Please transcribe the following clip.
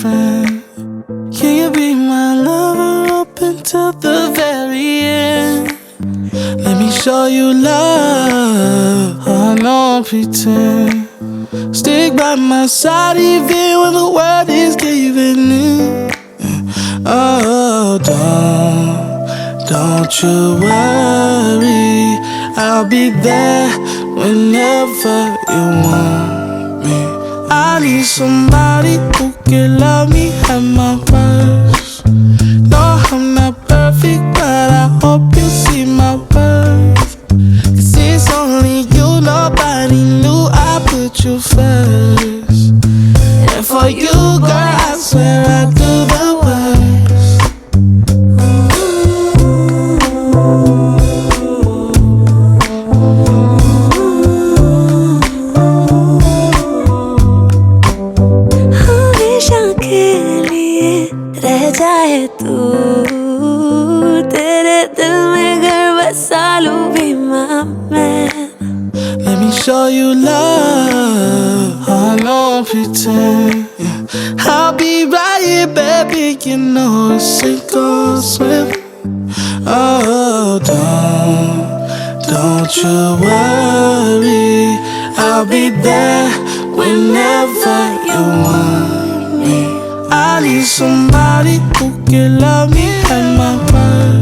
friend. Can you be my lover up until the very end? Let me show you love, I don't pretend. Stick by my side even when the world is giving in. Oh, don't you worry, I'll be there whenever you want me. I need somebody who can love me at my worst. No, I'm not perfect, but I hope you see my worth. 'Cause it's only you, nobody knew I put you first. And for you, girl, I swear I do the worst. हमेशा के लिए रह जाए तू, तेरे दिल में घर बसा लूं भी मैं. Let me show you love, I don't pretend. I'll be right here, baby, you know it's sink or swim. Oh, don't you worry, I'll be there whenever you want me. I need somebody who can love me at my worst.